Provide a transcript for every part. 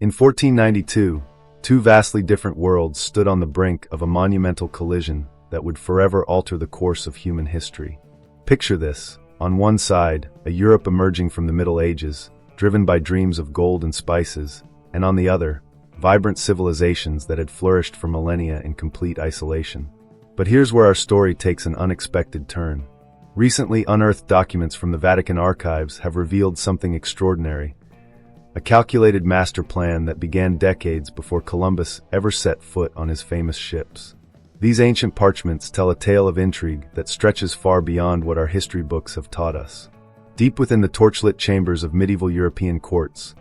In 1492, two vastly different worlds stood on the brink of a monumental collision that would forever alter the course of human history. Picture this: on one side, a Europe emerging from the Middle Ages, driven by dreams of gold and spices, and on the other, vibrant civilizations that had flourished for millennia in complete isolation. But here's where our story takes an unexpected turn. Recently unearthed documents from the Vatican archives have revealed something extraordinary: a calculated master plan that began decades before Columbus ever set foot on his famous ships. These ancient parchments tell a tale of intrigue that stretches far beyond what our history books have taught us. Deep within the torchlit chambers of medieval European courts,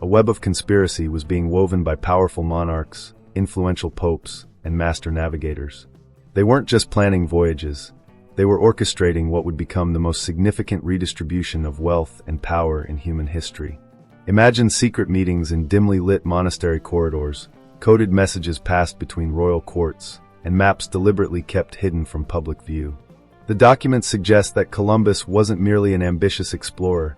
a web of conspiracy was being woven by powerful monarchs, influential popes, and master navigators. They weren't just planning voyages, they were orchestrating what would become the most significant redistribution of wealth and power in human history. Imagine secret meetings in dimly lit monastery corridors, coded messages passed between royal courts, and maps deliberately kept hidden from public view. The documents suggest that Columbus wasn't merely an ambitious explorer.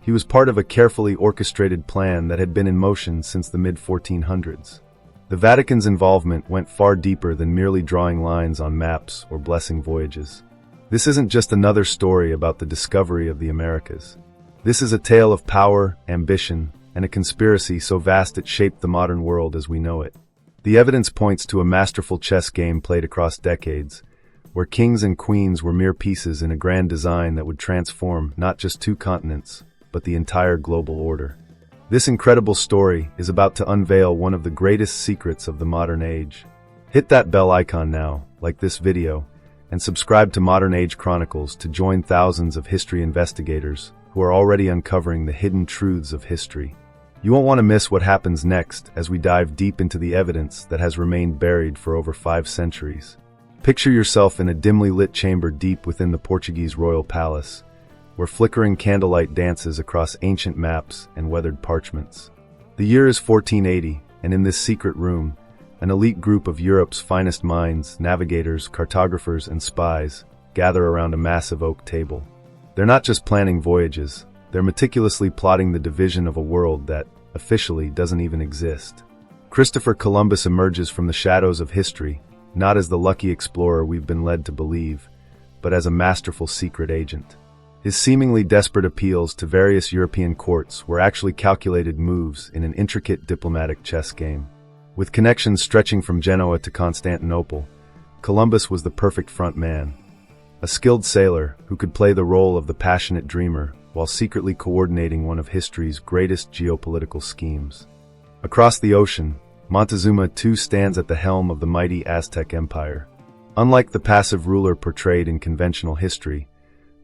He was part of a carefully orchestrated plan that had been in motion since the mid-1400s. The Vatican's involvement went far deeper than merely drawing lines on maps or blessing voyages. This isn't just another story about the discovery of the Americas. This is a tale of power, ambition, and a conspiracy so vast it shaped the modern world as we know it. The evidence points to a masterful chess game played across decades, where kings and queens were mere pieces in a grand design that would transform not just two continents, but the entire global order. This incredible story is about to unveil one of the greatest secrets of the modern age. Hit that bell icon now, like this video, and subscribe to Modern Age Chronicles to join thousands of history investigators who are already uncovering the hidden truths of history. You won't want to miss what happens next as we dive deep into the evidence that has remained buried for over 5 centuries. Picture yourself in a dimly lit chamber deep within the Portuguese royal palace, where flickering candlelight dances across ancient maps and weathered parchments. The year is 1480, and in this secret room, an elite group of Europe's finest minds, navigators, cartographers, and spies gather around a massive oak table. They're not just planning voyages, they're meticulously plotting the division of a world that, officially, doesn't even exist. Christopher Columbus emerges from the shadows of history, not as the lucky explorer we've been led to believe, but as a masterful secret agent. His seemingly desperate appeals to various European courts were actually calculated moves in an intricate diplomatic chess game. With connections stretching from Genoa to Constantinople, Columbus was the perfect front man. A skilled sailor who could play the role of the passionate dreamer while secretly coordinating one of history's greatest geopolitical schemes. Across the ocean, Montezuma too stands at the helm of the mighty Aztec Empire. Unlike the passive ruler portrayed in conventional history,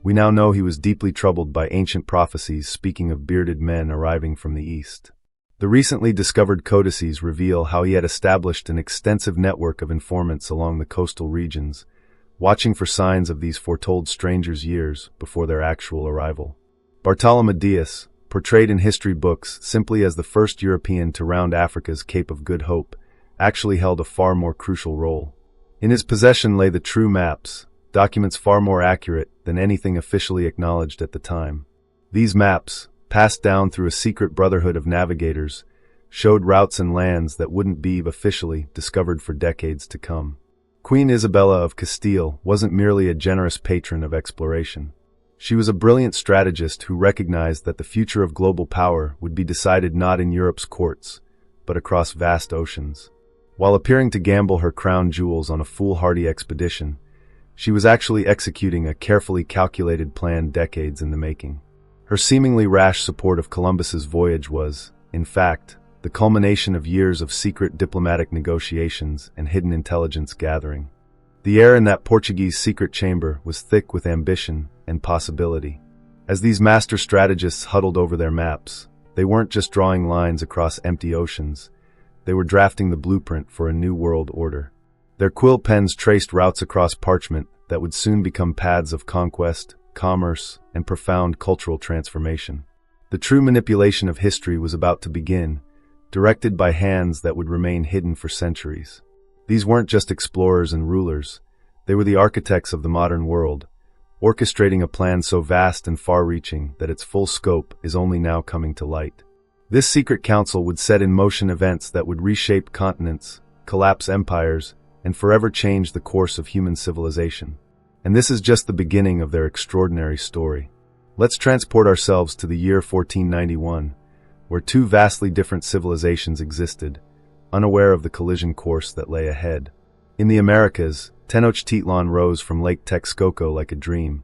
we now know he was deeply troubled by ancient prophecies speaking of bearded men arriving from the east. The recently discovered codices reveal how he had established an extensive network of informants along the coastal regions, watching for signs of these foretold strangers years before their actual arrival. Bartolomé Dias, portrayed in history books simply as the first European to round Africa's Cape of Good Hope, actually held a far more crucial role. In his possession lay the true maps, documents far more accurate than anything officially acknowledged at the time. These maps, passed down through a secret brotherhood of navigators, showed routes and lands that wouldn't be officially discovered for decades to come. Queen Isabella of Castile wasn't merely a generous patron of exploration. She was a brilliant strategist who recognized that the future of global power would be decided not in Europe's courts, but across vast oceans. While appearing to gamble her crown jewels on a foolhardy expedition, she was actually executing a carefully calculated plan decades in the making. Her seemingly rash support of Columbus's voyage was, in fact, the culmination of years of secret diplomatic negotiations and hidden intelligence gathering. The air in that Portuguese secret chamber was thick with ambition and possibility. As these master strategists huddled over their maps, they weren't just drawing lines across empty oceans, they were drafting the blueprint for a new world order. Their quill pens traced routes across parchment that would soon become paths of conquest, commerce, and profound cultural transformation. The true manipulation of history was about to begin, directed by hands that would remain hidden for centuries. These weren't just explorers and rulers, they were the architects of the modern world, orchestrating a plan so vast and far-reaching that its full scope is only now coming to light. This secret council would set in motion events that would reshape continents, collapse empires, and forever change the course of human civilization. And this is just the beginning of their extraordinary story. Let's transport ourselves to the year 1491, where two vastly different civilizations existed, unaware of the collision course that lay ahead. In the Americas, Tenochtitlan rose from Lake Texcoco like a dream,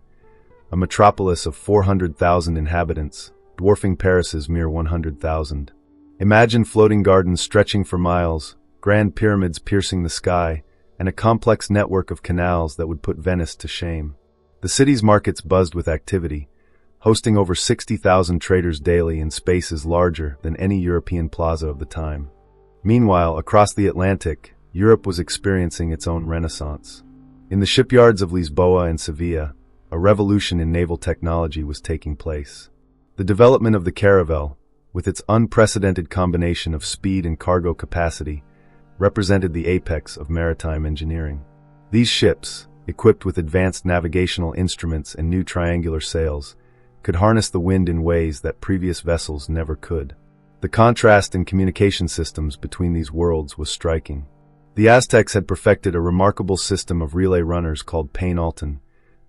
a metropolis of 400,000 inhabitants, dwarfing Paris's mere 100,000. Imagine floating gardens stretching for miles, grand pyramids piercing the sky, and a complex network of canals that would put Venice to shame. The city's markets buzzed with activity, hosting over 60,000 traders daily in spaces larger than any European plaza of the time. Meanwhile, across the Atlantic, Europe was experiencing its own renaissance. In the shipyards of Lisboa and Sevilla, a revolution in naval technology was taking place. The development of the caravel, with its unprecedented combination of speed and cargo capacity, represented the apex of maritime engineering. These ships, equipped with advanced navigational instruments and new triangular sails, could harness the wind in ways that previous vessels never could. The contrast in communication systems between these worlds was striking. The Aztecs had perfected a remarkable system of relay runners called Pain-Alton,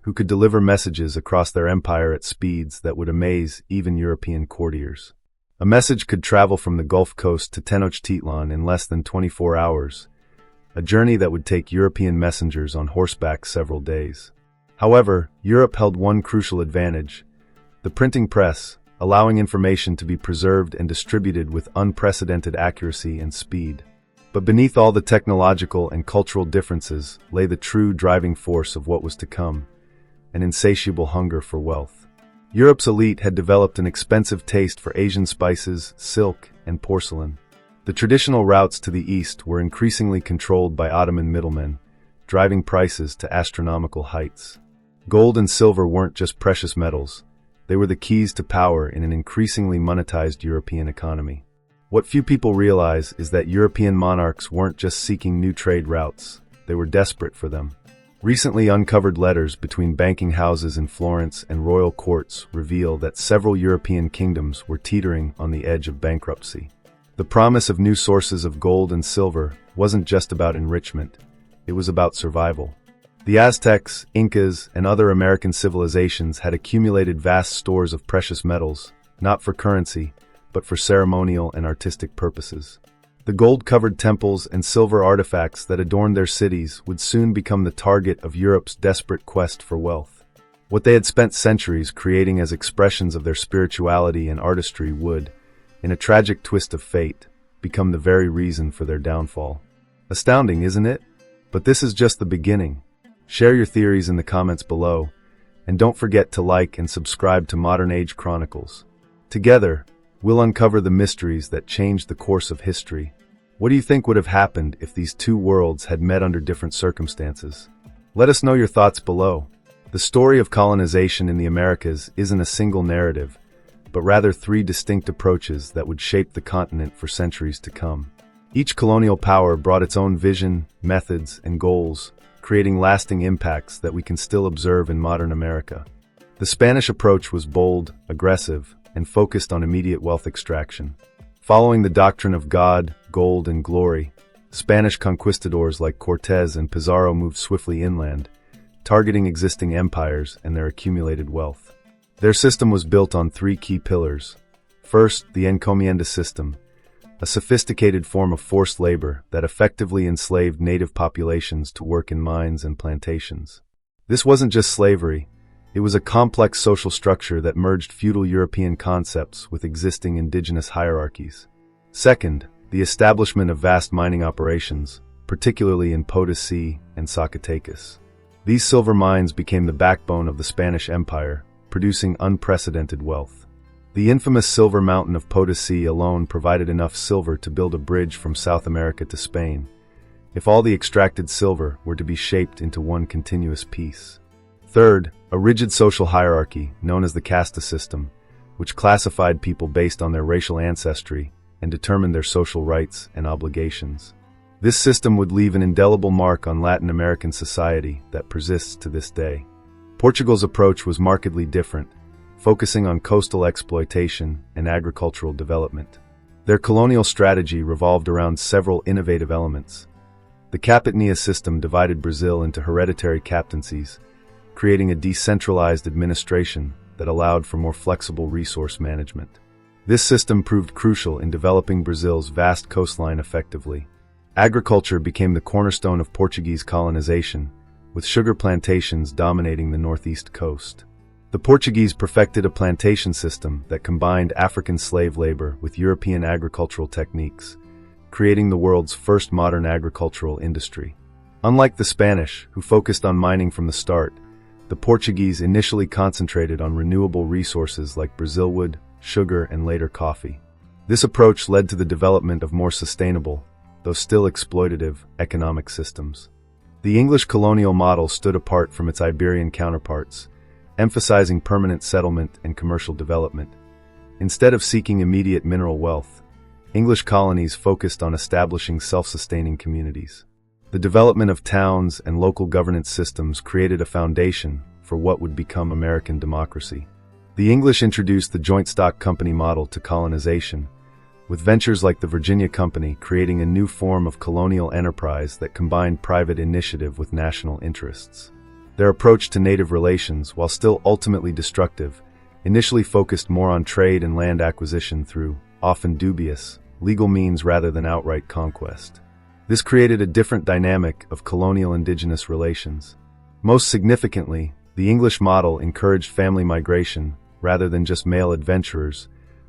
who could deliver messages across their empire at speeds that would amaze even European courtiers. A message could travel from the Gulf Coast to Tenochtitlan in less than 24 hours, a journey that would take European messengers on horseback several days. However, Europe held one crucial advantage: the printing press, allowing information to be preserved and distributed with unprecedented accuracy and speed. But beneath all the technological and cultural differences lay the true driving force of what was to come: an insatiable hunger for wealth. Europe's elite had developed an expensive taste for Asian spices, silk, and porcelain. The traditional routes to the east were increasingly controlled by Ottoman middlemen, driving prices to astronomical heights. Gold and silver weren't just precious metals, they were the keys to power in an increasingly monetized European economy. What few people realize is that European monarchs weren't just seeking new trade routes, they were desperate for them. Recently uncovered letters between banking houses in Florence and royal courts reveal that several European kingdoms were teetering on the edge of bankruptcy. The promise of new sources of gold and silver wasn't just about enrichment, it was about survival. The Aztecs, Incas, and other American civilizations had accumulated vast stores of precious metals, not for currency, but for ceremonial and artistic purposes. The gold-covered temples and silver artifacts that adorned their cities would soon become the target of Europe's desperate quest for wealth. What they had spent centuries creating as expressions of their spirituality and artistry would, in a tragic twist of fate, become the very reason for their downfall. Astounding, isn't it? But this is just the beginning. Share your theories in the comments below, and don't forget to like and subscribe to Modern Age Chronicles. Together, we'll uncover the mysteries that changed the course of history. What do you think would have happened if these two worlds had met under different circumstances? Let us know your thoughts below. The story of colonization in the Americas isn't a single narrative, but rather three distinct approaches that would shape the continent for centuries to come. Each colonial power brought its own vision, methods, and goals, creating lasting impacts that we can still observe in modern America. The Spanish approach was bold, aggressive, and focused on immediate wealth extraction. Following the doctrine of God, gold, and glory, Spanish conquistadors like Cortés and Pizarro moved swiftly inland, targeting existing empires and their accumulated wealth. Their system was built on three key pillars. First, the encomienda system, a sophisticated form of forced labor that effectively enslaved native populations to work in mines and plantations. This wasn't just slavery, it was a complex social structure that merged feudal European concepts with existing indigenous hierarchies. Second, the establishment of vast mining operations, particularly in Potosí and Zacatecas. These silver mines became the backbone of the Spanish Empire, producing unprecedented wealth. The infamous Silver Mountain of Potosí alone provided enough silver to build a bridge from South America to Spain, if all the extracted silver were to be shaped into one continuous piece. Third, a rigid social hierarchy known as the casta system, which classified people based on their racial ancestry and determined their social rights and obligations. This system would leave an indelible mark on Latin American society that persists to this day. Portugal's approach was markedly different, focusing on coastal exploitation and agricultural development. Their colonial strategy revolved around several innovative elements. The capitania system divided Brazil into hereditary captaincies, creating a decentralized administration that allowed for more flexible resource management. This system proved crucial in developing Brazil's vast coastline effectively. Agriculture became the cornerstone of Portuguese colonization, with sugar plantations dominating the northeast coast. The Portuguese perfected a plantation system that combined African slave labor with European agricultural techniques, creating the world's first modern agricultural industry. Unlike the Spanish, who focused on mining from the start, the Portuguese initially concentrated on renewable resources like Brazilwood, sugar, and later coffee. This approach led to the development of more sustainable, though still exploitative, economic systems. The English colonial model stood apart from its Iberian counterparts, emphasizing permanent settlement and commercial development. Instead of seeking immediate mineral wealth, English colonies focused on establishing self-sustaining communities. The development of towns and local governance systems created a foundation for what would become American democracy. The English introduced the joint stock company model to colonization, with ventures like the Virginia Company creating a new form of colonial enterprise that combined private initiative with national interests. Their approach to native relations, while still ultimately destructive, initially focused more on trade and land acquisition through, often dubious, legal means rather than outright conquest. This created a different dynamic of colonial-indigenous relations. Most significantly, the English model encouraged family migration rather than just male adventurers,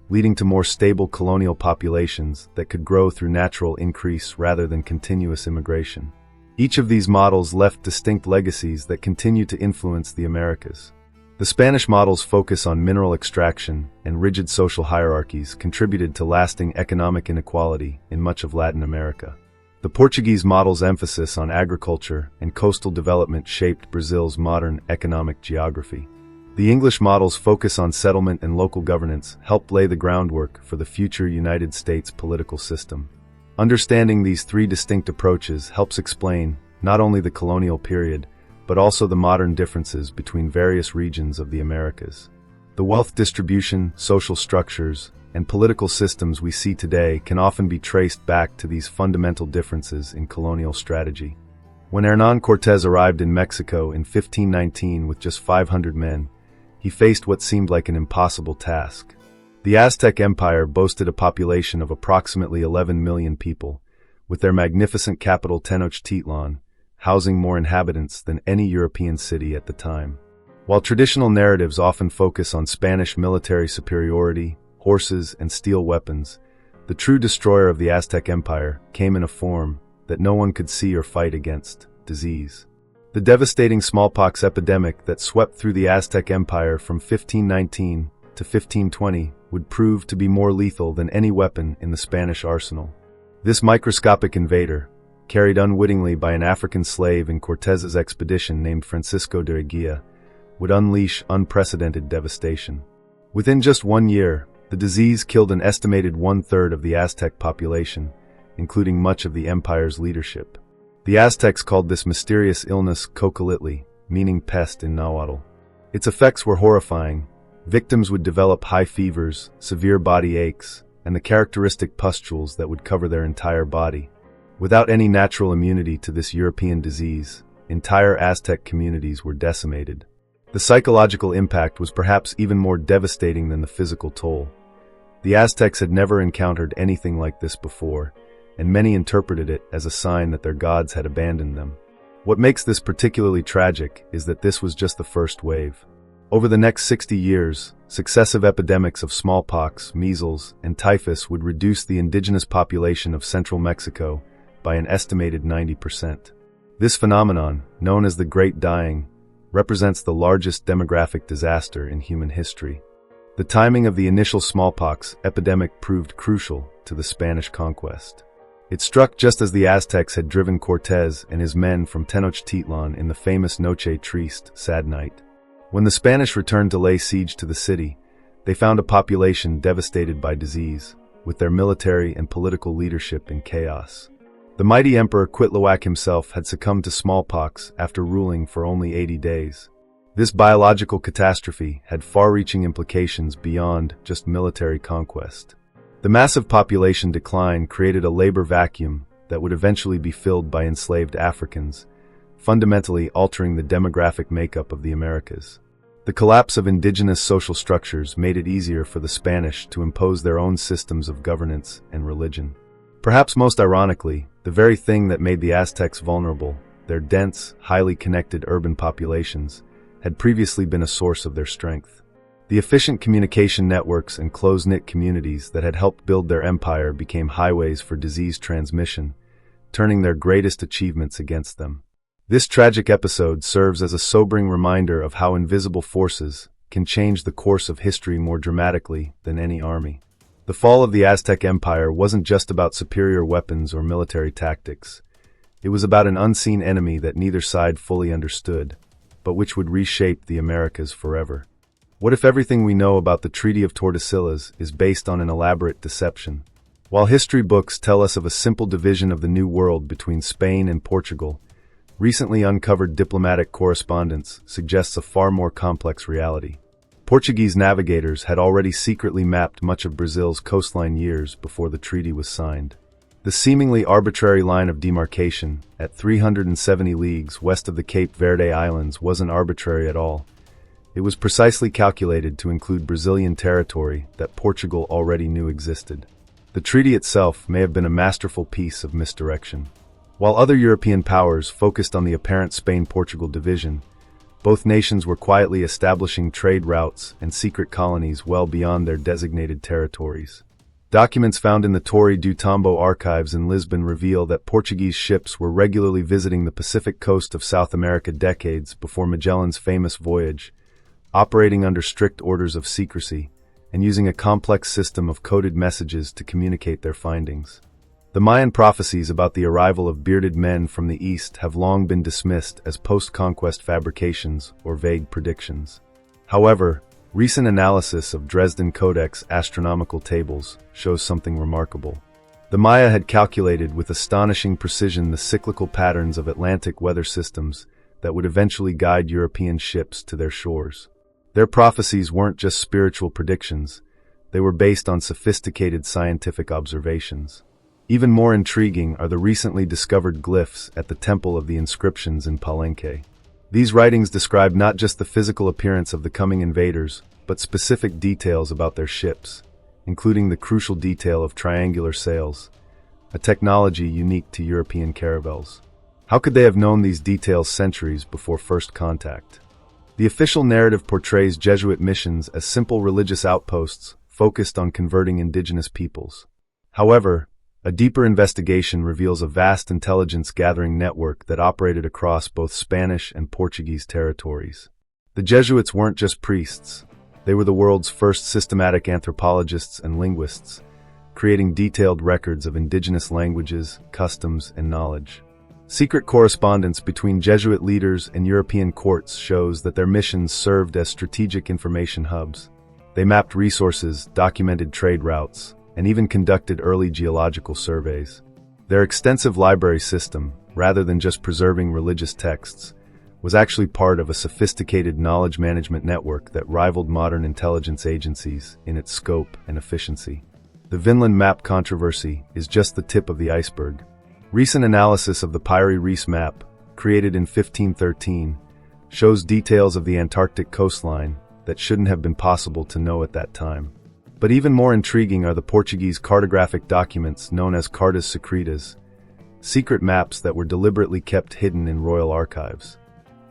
leading to more stable colonial populations that could grow through natural increase rather than continuous immigration. Each of these models left distinct legacies that continue to influence the Americas. The Spanish model's focus on mineral extraction and rigid social hierarchies contributed to lasting economic inequality in much of Latin America. The Portuguese model's emphasis on agriculture and coastal development shaped Brazil's modern economic geography. The English model's focus on settlement and local governance helped lay the groundwork for the future United States political system. Understanding these three distinct approaches helps explain not only the colonial period, but also the modern differences between various regions of the Americas. The wealth distribution, social structures, and political systems we see today can often be traced back to these fundamental differences in colonial strategy. When Hernán Cortés arrived in Mexico in 1519 with just 500 men, he faced what seemed like an impossible task. The Aztec Empire boasted a population of approximately 11 million people, with their magnificent capital Tenochtitlan housing more inhabitants than any European city at the time. While traditional narratives often focus on Spanish military superiority, horses, and steel weapons, the true destroyer of the Aztec Empire came in a form that no one could see or fight against: disease. The devastating smallpox epidemic that swept through the Aztec Empire from 1519 to 1520 would prove to be more lethal than any weapon in the Spanish arsenal. This microscopic invader, carried unwittingly by an African slave in Cortés's expedition named Francisco de Eguía, would unleash unprecedented devastation. Within just 1 year, the disease killed an estimated 1/3 of the Aztec population, including much of the empire's leadership. The Aztecs called this mysterious illness Cocolitli, meaning pest in Nahuatl. Its effects were horrifying. Victims would develop high fevers, severe body aches, and the characteristic pustules that would cover their entire body. Without any natural immunity to this European disease, entire Aztec communities were decimated. The psychological impact was perhaps even more devastating than the physical toll. The Aztecs had never encountered anything like this before, and many interpreted it as a sign that their gods had abandoned them. What makes this particularly tragic is that this was just the first wave. Over the next 60 years, successive epidemics of smallpox, measles, and typhus would reduce the indigenous population of central Mexico by an estimated 90%. This phenomenon, known as the Great Dying, represents the largest demographic disaster in human history. The timing of the initial smallpox epidemic proved crucial to the Spanish conquest. It struck just as the Aztecs had driven Cortés and his men from Tenochtitlan in the famous Noche Triste, Sad Night. When the Spanish returned to lay siege to the city, they found a population devastated by disease, with their military and political leadership in chaos. The mighty Emperor Cuitlahuac himself had succumbed to smallpox after ruling for only 80 days. This biological catastrophe had far-reaching implications beyond just military conquest. The massive population decline created a labor vacuum that would eventually be filled by enslaved Africans, fundamentally altering the demographic makeup of the Americas. The collapse of indigenous social structures made it easier for the Spanish to impose their own systems of governance and religion. Perhaps most ironically, the very thing that made the Aztecs vulnerable, their dense, highly connected urban populations, had previously been a source of their strength. The efficient communication networks and close-knit communities that had helped build their empire became highways for disease transmission, turning their greatest achievements against them. This tragic episode serves as a sobering reminder of how invisible forces can change the course of history more dramatically than any army. The fall of the Aztec Empire wasn't just about superior weapons or military tactics. It was about an unseen enemy that neither side fully understood, but which would reshape the Americas forever. What if everything we know about the Treaty of Tordesillas is based on an elaborate deception? While history books tell us of a simple division of the New World between Spain and Portugal, recently uncovered diplomatic correspondence suggests a far more complex reality. Portuguese navigators had already secretly mapped much of Brazil's coastline years before the treaty was signed. The seemingly arbitrary line of demarcation, at 370 leagues west of the Cape Verde Islands, wasn't arbitrary at all. It was precisely calculated to include Brazilian territory that Portugal already knew existed. The treaty itself may have been a masterful piece of misdirection. While other European powers focused on the apparent Spain-Portugal division, both nations were quietly establishing trade routes and secret colonies well beyond their designated territories. Documents found in the Torre do Tombo archives in Lisbon reveal that Portuguese ships were regularly visiting the Pacific coast of South America decades before Magellan's famous voyage, operating under strict orders of secrecy and using a complex system of coded messages to communicate their findings. The Mayan prophecies about the arrival of bearded men from the east have long been dismissed as post-conquest fabrications or vague predictions. However, recent analysis of Dresden Codex astronomical tables shows something remarkable. The Maya had calculated with astonishing precision the cyclical patterns of Atlantic weather systems that would eventually guide European ships to their shores. Their prophecies weren't just spiritual predictions, they were based on sophisticated scientific observations. Even more intriguing are the recently discovered glyphs at the Temple of the Inscriptions in Palenque. These writings describe not just the physical appearance of the coming invaders, but specific details about their ships, including the crucial detail of triangular sails, a technology unique to European caravels. How could they have known these details centuries before first contact? The official narrative portrays Jesuit missions as simple religious outposts focused on converting indigenous peoples. However, a deeper investigation reveals a vast intelligence-gathering network that operated across both Spanish and Portuguese territories. The Jesuits weren't just priests, they were the world's first systematic anthropologists and linguists, creating detailed records of indigenous languages, customs, and knowledge. Secret correspondence between Jesuit leaders and European courts shows that their missions served as strategic information hubs. They mapped resources, documented trade routes, and even conducted early geological surveys. Their extensive library system, rather than just preserving religious texts, was actually part of a sophisticated knowledge management network that rivaled modern intelligence agencies in its scope and efficiency. The Vinland map controversy is just the tip of the iceberg. Recent analysis of the Piri Reis map, created in 1513, shows details of the Antarctic coastline that shouldn't have been possible to know at that time. But even more intriguing are the Portuguese cartographic documents known as Cartas Secretas, secret maps that were deliberately kept hidden in royal archives.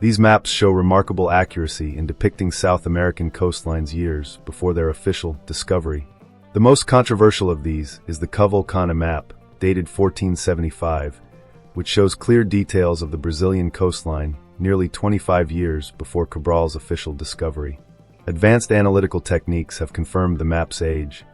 These maps show remarkable accuracy in depicting South American coastlines years before their official discovery. The most controversial of these is the Covilcana map, dated 1475, which shows clear details of the Brazilian coastline nearly 25 years before Cabral's official discovery. Advanced analytical techniques have confirmed the map's age,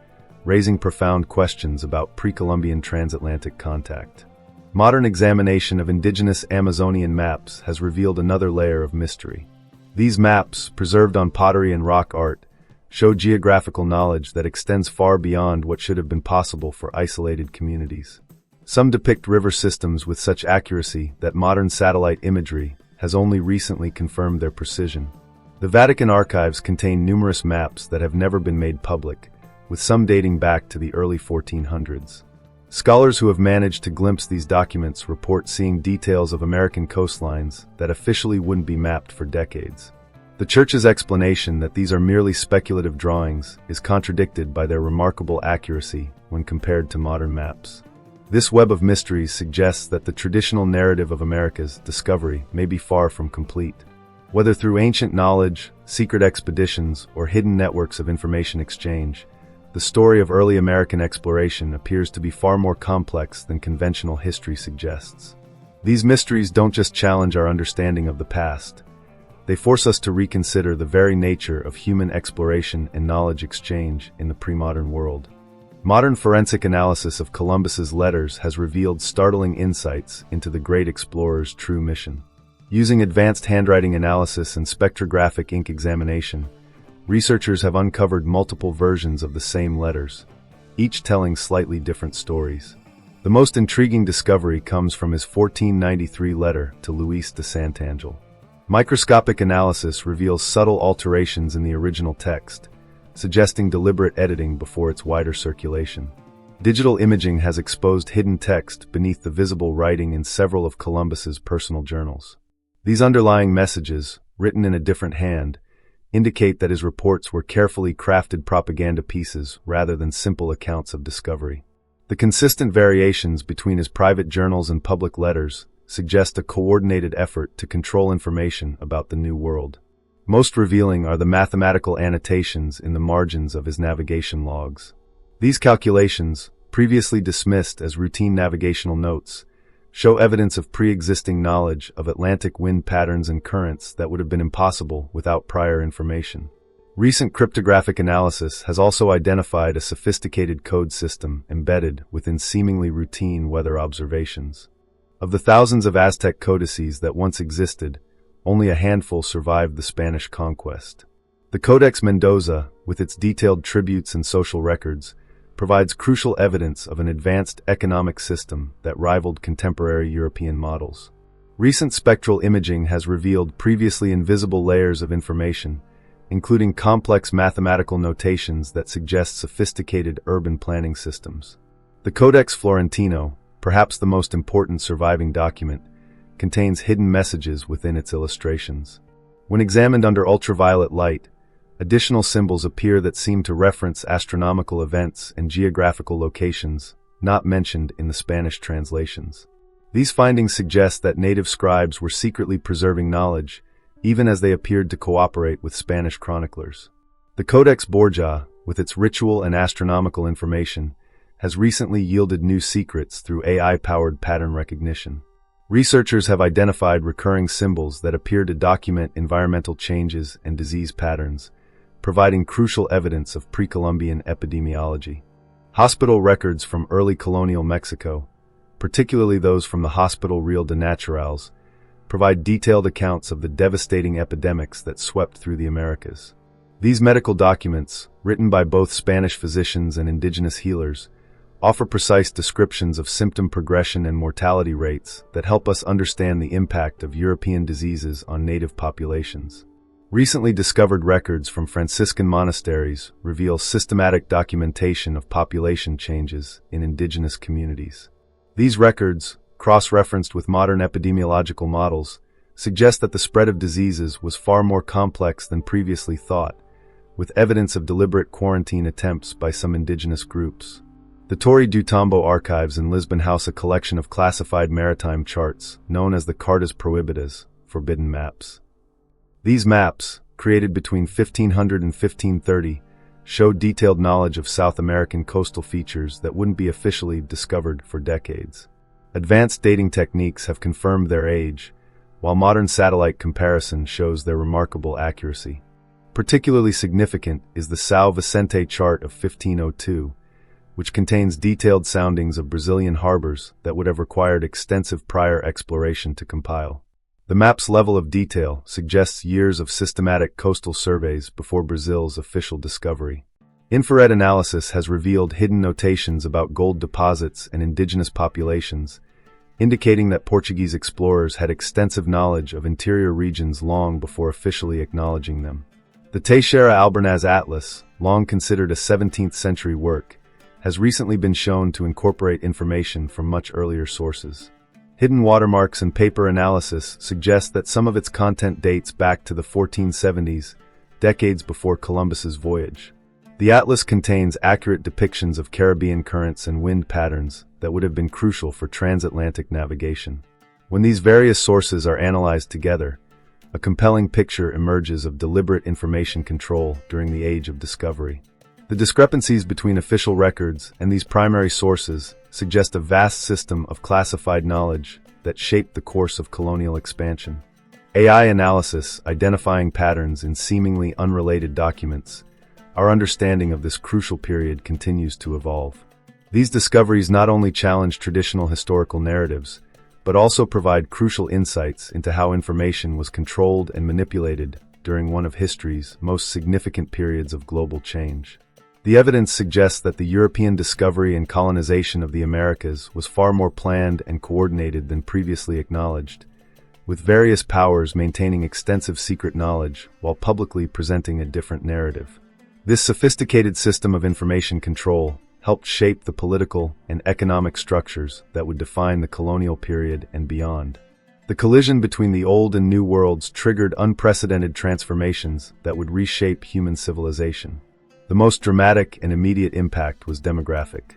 raising profound questions about pre-Columbian transatlantic contact. Modern examination of indigenous Amazonian maps has revealed another layer of mystery. These maps, preserved on pottery and rock art, show geographical knowledge that extends far beyond what should have been possible for isolated communities. Some depict river systems with such accuracy that modern satellite imagery has only recently confirmed their precision. The Vatican archives contain numerous maps that have never been made public, with some dating back to the early 1400s. Scholars who have managed to glimpse these documents report seeing details of American coastlines that officially wouldn't be mapped for decades. The Church's explanation that these are merely speculative drawings is contradicted by their remarkable accuracy when compared to modern maps. This web of mysteries suggests that the traditional narrative of America's discovery may be far from complete. Whether through ancient knowledge, secret expeditions, or hidden networks of information exchange, the story of early American exploration appears to be far more complex than conventional history suggests. These mysteries don't just challenge our understanding of the past. They force us to reconsider the very nature of human exploration and knowledge exchange in the pre-modern world. Modern forensic analysis of Columbus's letters has revealed startling insights into the great explorer's true mission. Using advanced handwriting analysis and spectrographic ink examination, researchers have uncovered multiple versions of the same letters, each telling slightly different stories. The most intriguing discovery comes from his 1493 letter to Luis de Santangel. Microscopic analysis reveals subtle alterations in the original text, suggesting deliberate editing before its wider circulation. Digital imaging has exposed hidden text beneath the visible writing in several of Columbus's personal journals. These underlying messages, written in a different hand, indicate that his reports were carefully crafted propaganda pieces rather than simple accounts of discovery. The consistent variations between his private journals and public letters suggest a coordinated effort to control information about the New World. Most revealing are the mathematical annotations in the margins of his navigation logs. These calculations, previously dismissed as routine navigational notes, show evidence of pre-existing knowledge of Atlantic wind patterns and currents that would have been impossible without prior information. Recent cryptographic analysis has also identified a sophisticated code system embedded within seemingly routine weather observations. Of the thousands of Aztec codices that once existed, only a handful survived the Spanish conquest. The Codex Mendoza, with its detailed tributes and social records, provides crucial evidence of an advanced economic system that rivaled contemporary European models. Recent spectral imaging has revealed previously invisible layers of information, including complex mathematical notations that suggest sophisticated urban planning systems. The Codex Florentino, perhaps the most important surviving document, contains hidden messages within its illustrations. When examined under ultraviolet light, additional symbols appear that seem to reference astronomical events and geographical locations not mentioned in the Spanish translations. These findings suggest that native scribes were secretly preserving knowledge, even as they appeared to cooperate with Spanish chroniclers. The Codex Borgia, with its ritual and astronomical information, has recently yielded new secrets through AI-powered pattern recognition. Researchers have identified recurring symbols that appear to document environmental changes and disease patterns, providing crucial evidence of pre-Columbian epidemiology. Hospital records from early colonial Mexico, particularly those from the Hospital Real de Naturales, provide detailed accounts of the devastating epidemics that swept through the Americas. These medical documents, written by both Spanish physicians and indigenous healers, offer precise descriptions of symptom progression and mortality rates that help us understand the impact of European diseases on native populations. Recently discovered records from Franciscan monasteries reveal systematic documentation of population changes in indigenous communities. These records, cross-referenced with modern epidemiological models, suggest that the spread of diseases was far more complex than previously thought, with evidence of deliberate quarantine attempts by some indigenous groups. The Torre do Tombo archives in Lisbon house a collection of classified maritime charts known as the Cartas Prohibidas, forbidden maps. These maps, created between 1500 and 1530, show detailed knowledge of South American coastal features that wouldn't be officially discovered for decades. Advanced dating techniques have confirmed their age, while modern satellite comparison shows their remarkable accuracy. Particularly significant is the São Vicente chart of 1502, which contains detailed soundings of Brazilian harbors that would have required extensive prior exploration to compile. The map's level of detail suggests years of systematic coastal surveys before Brazil's official discovery. Infrared analysis has revealed hidden notations about gold deposits and indigenous populations, indicating that Portuguese explorers had extensive knowledge of interior regions long before officially acknowledging them. The Teixeira Albernaz Atlas, long considered a 17th century work, has recently been shown to incorporate information from much earlier sources. Hidden watermarks and paper analysis suggest that some of its content dates back to the 1470s, decades before Columbus's voyage. The atlas contains accurate depictions of Caribbean currents and wind patterns that would have been crucial for transatlantic navigation. When these various sources are analyzed together, a compelling picture emerges of deliberate information control during the Age of Discovery. The discrepancies between official records and these primary sources suggest a vast system of classified knowledge that shaped the course of colonial expansion. AI analysis identifying patterns in seemingly unrelated documents, our understanding of this crucial period continues to evolve. These discoveries not only challenge traditional historical narratives, but also provide crucial insights into how information was controlled and manipulated during one of history's most significant periods of global change. The evidence suggests that the European discovery and colonization of the Americas was far more planned and coordinated than previously acknowledged, with various powers maintaining extensive secret knowledge while publicly presenting a different narrative. This sophisticated system of information control helped shape the political and economic structures that would define the colonial period and beyond. The collision between the old and new worlds triggered unprecedented transformations that would reshape human civilization. The most dramatic and immediate impact was demographic.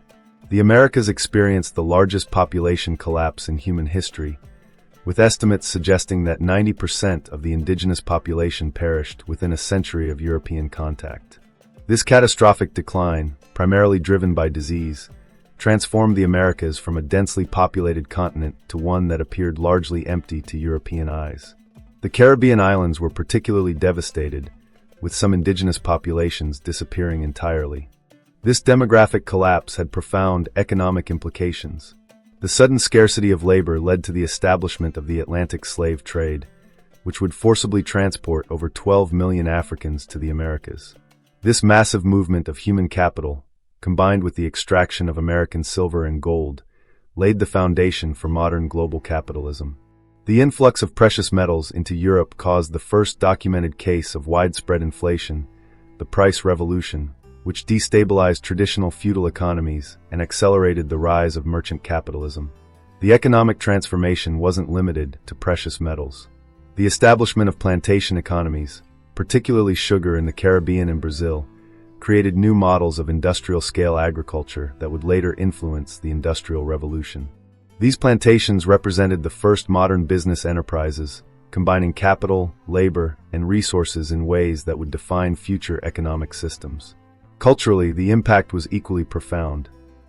The Americas experienced the largest population collapse in human history, with estimates suggesting that 90% of the indigenous population perished within a century of European contact. This catastrophic decline, primarily driven by disease, transformed the Americas from a densely populated continent to one that appeared largely empty to European eyes. The Caribbean islands were particularly devastated, with some indigenous populations disappearing entirely. This demographic collapse had profound economic implications. The sudden scarcity of labor led to the establishment of the Atlantic slave trade, which would forcibly transport over 12 million Africans to the Americas. This massive movement of human capital, combined with the extraction of American silver and gold, laid the foundation for modern global capitalism. The influx of precious metals into Europe caused the first documented case of widespread inflation, the price revolution, which destabilized traditional feudal economies and accelerated the rise of merchant capitalism. The economic transformation wasn't limited to precious metals. The establishment of plantation economies, particularly sugar in the Caribbean and Brazil, created new models of industrial-scale agriculture that would later influence the Industrial Revolution. These plantations represented the first modern business enterprises, combining capital, labor, and resources in ways that would define future economic systems. Culturally, the impact was equally profound.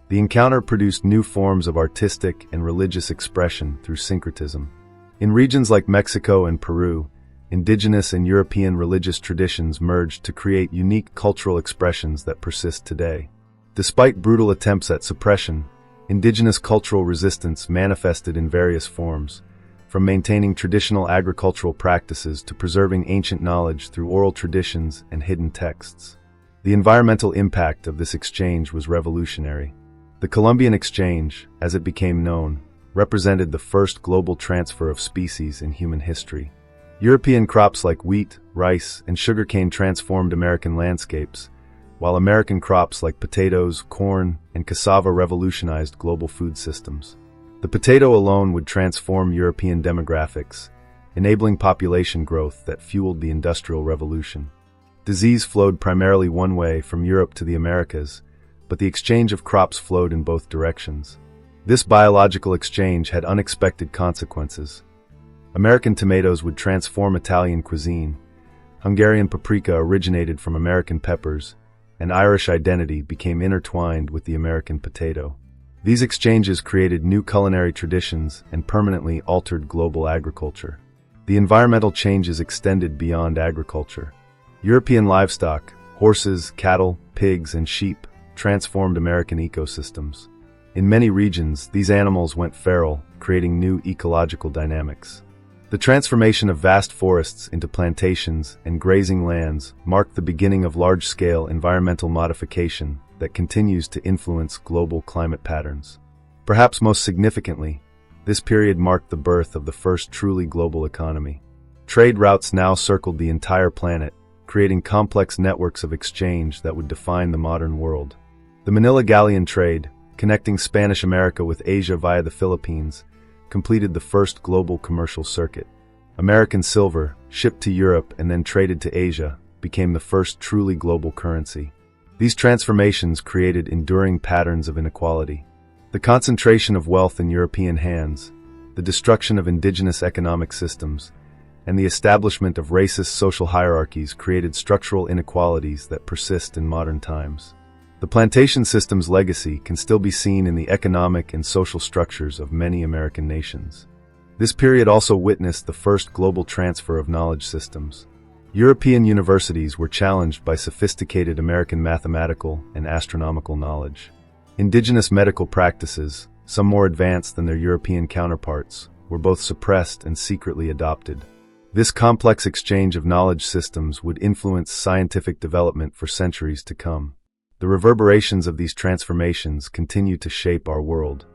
The encounter produced new forms of artistic and religious expression through syncretism. In regions like Mexico and Peru, indigenous and European religious traditions merged to create unique cultural expressions that persist today. Despite brutal attempts at suppression, indigenous cultural resistance manifested in various forms, from maintaining traditional agricultural practices to preserving ancient knowledge through oral traditions and hidden texts. The environmental impact of this exchange was revolutionary. The Columbian Exchange, as it became known, represented the first global transfer of species in human history. European crops like wheat, rice, and sugarcane transformed American landscapes, while American crops like potatoes, corn, and cassava revolutionized global food systems. The potato alone would transform European demographics, enabling population growth that fueled the Industrial Revolution. Disease flowed primarily one way from Europe to the Americas, but the exchange of crops flowed in both directions. This biological exchange had unexpected consequences. American tomatoes would transform Italian cuisine, Hungarian paprika originated from American peppers, and Irish identity became intertwined with the American potato. These exchanges created new culinary traditions and permanently altered global agriculture. The environmental changes extended beyond agriculture. European livestock, horses, cattle, pigs, and sheep, transformed American ecosystems. In many regions, these animals went feral, creating new ecological dynamics. The transformation of vast forests into plantations and grazing lands marked the beginning of large-scale environmental modification that continues to influence global climate patterns. Perhaps most significantly, this period marked the birth of the first truly global economy. Trade routes now circled the entire planet, creating complex networks of exchange that would define the modern world. The Manila Galleon trade, connecting Spanish America with Asia via the Philippines, completed the first global commercial circuit. American silver, shipped to Europe and then traded to Asia, became the first truly global currency. These transformations created enduring patterns of inequality. The concentration of wealth in European hands, the destruction of indigenous economic systems, and the establishment of racist social hierarchies created structural inequalities that persist in modern times. The plantation system's legacy can still be seen in the economic and social structures of many American nations. This period also witnessed the first global transfer of knowledge systems. European universities were challenged by sophisticated American mathematical and astronomical knowledge. Indigenous medical practices, some more advanced than their European counterparts, were both suppressed and secretly adopted. This complex exchange of knowledge systems would influence scientific development for centuries to come. The reverberations of these transformations continue to shape our world.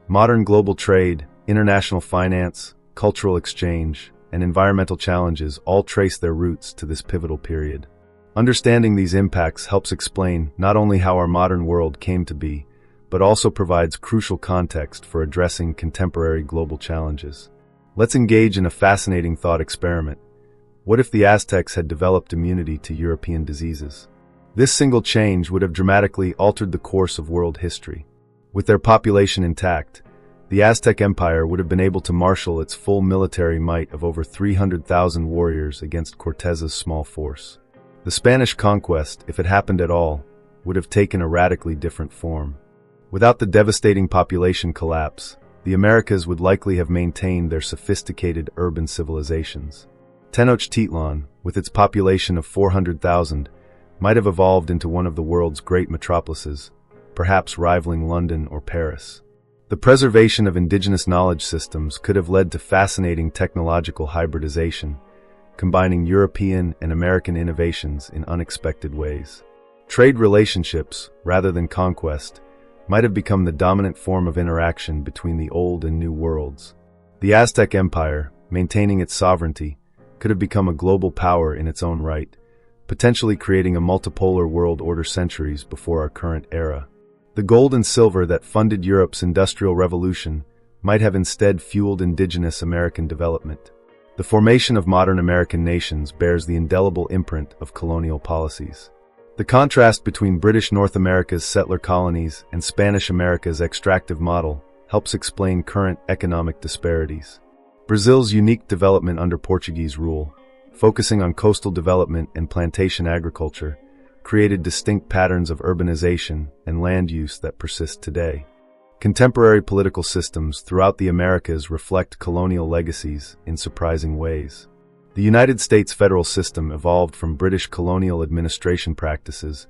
Modern global trade, international finance, cultural exchange, and environmental challenges all trace their roots to this pivotal period. Understanding these impacts helps explain not only how our modern world came to be, but also provides crucial context for addressing contemporary global challenges. Let's engage in a fascinating thought experiment. What if the Aztecs had developed immunity to European diseases? This single change would have dramatically altered the course of world history. With their population intact, the Aztec Empire would have been able to marshal its full military might of over 300,000 warriors against Cortez's small force. The Spanish conquest, if it happened at all, would have taken a radically different form. Without the devastating population collapse, the Americas would likely have maintained their sophisticated urban civilizations. Tenochtitlan, with its population of 400,000, might have evolved into one of the world's great metropolises, perhaps rivaling London or Paris. The preservation of indigenous knowledge systems could have led to fascinating technological hybridization, combining European and American innovations in unexpected ways. Trade relationships, rather than conquest, might have become the dominant form of interaction between the old and new worlds. The Aztec Empire, maintaining its sovereignty, could have become a global power in its own right, potentially creating a multipolar world order centuries before our current era. The gold and silver that funded Europe's Industrial Revolution might have instead fueled indigenous American development. The formation of modern American nations bears the indelible imprint of colonial policies. The contrast between British North America's settler colonies and Spanish America's extractive model helps explain current economic disparities. Brazil's unique development under Portuguese rule, focusing on coastal development and plantation agriculture, created distinct patterns of urbanization and land use that persist today. Contemporary political systems throughout the Americas reflect colonial legacies in surprising ways. The United States federal system evolved from British colonial administration practices,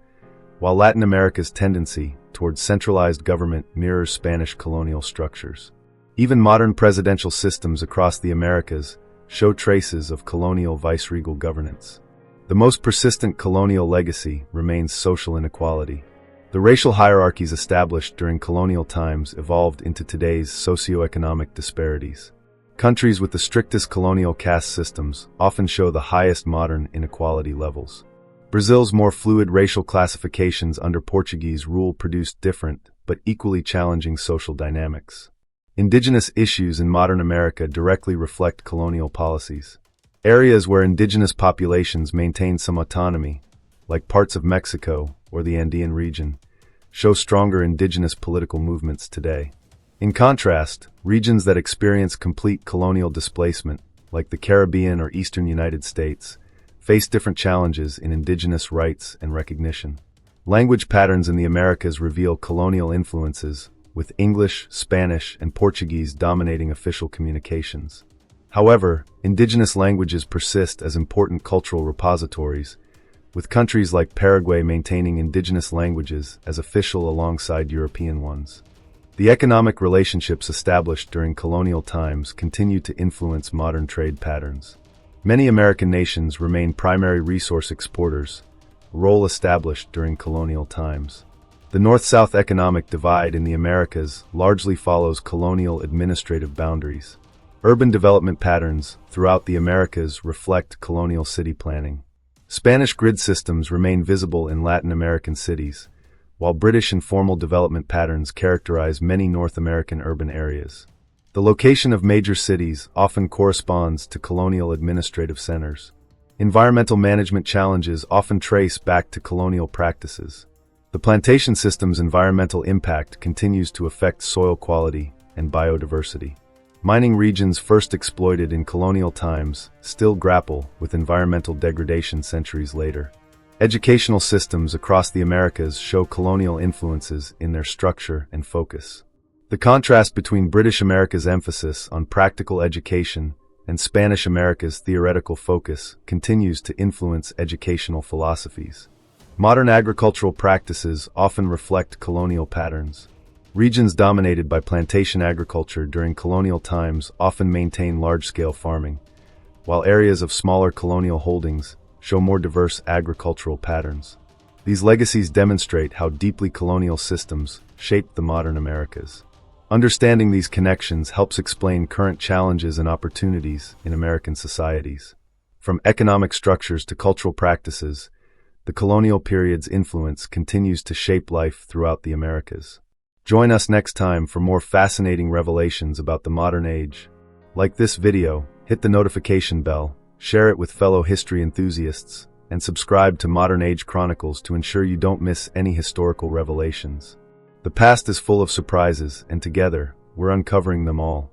while Latin America's tendency towards centralized government mirrors Spanish colonial structures. Even modern presidential systems across the Americas show traces of colonial viceregal governance. The most persistent colonial legacy remains social inequality. The racial hierarchies established during colonial times evolved into today's socioeconomic disparities. Countries with the strictest colonial caste systems often show the highest modern inequality levels. Brazil's more fluid racial classifications under Portuguese rule produced different but equally challenging social dynamics. Indigenous issues in modern America directly reflect colonial policies. Areas where indigenous populations maintain some autonomy, like parts of Mexico or the Andean region, show stronger indigenous political movements today. In contrast, regions that experience complete colonial displacement, like the Caribbean or Eastern United States, face different challenges in indigenous rights and recognition. Language patterns in the Americas reveal colonial influences, with English, Spanish, and Portuguese dominating official communications. However, indigenous languages persist as important cultural repositories, with countries like Paraguay maintaining indigenous languages as official alongside European ones. The economic relationships established during colonial times continue to influence modern trade patterns. Many American nations remain primary resource exporters, a role established during colonial times. The North-South economic divide in the Americas largely follows colonial administrative boundaries. Urban development patterns throughout the Americas reflect colonial city planning. Spanish grid systems remain visible in Latin American cities, while British informal development patterns characterize many North American urban areas. The location of major cities often corresponds to colonial administrative centers. Environmental management challenges often trace back to colonial practices. The plantation system's environmental impact continues to affect soil quality and biodiversity. Mining regions first exploited in colonial times still grapple with environmental degradation centuries later. Educational systems across the Americas show colonial influences in their structure and focus. The contrast between British America's emphasis on practical education and Spanish America's theoretical focus continues to influence educational philosophies. Modern agricultural practices often reflect colonial patterns. Regions dominated by plantation agriculture during colonial times often maintain large-scale farming, while areas of smaller colonial holdings show more diverse agricultural patterns. These legacies demonstrate how deeply colonial systems shaped the modern Americas. Understanding these connections helps explain current challenges and opportunities in American societies. From economic structures to cultural practices, the colonial period's influence continues to shape life throughout the Americas. Join us next time for more fascinating revelations about the modern age. Like this video, hit the notification bell, share it with fellow history enthusiasts, and subscribe to Modern Age Chronicles to ensure you don't miss any historical revelations. The past is full of surprises, and together, we're uncovering them all.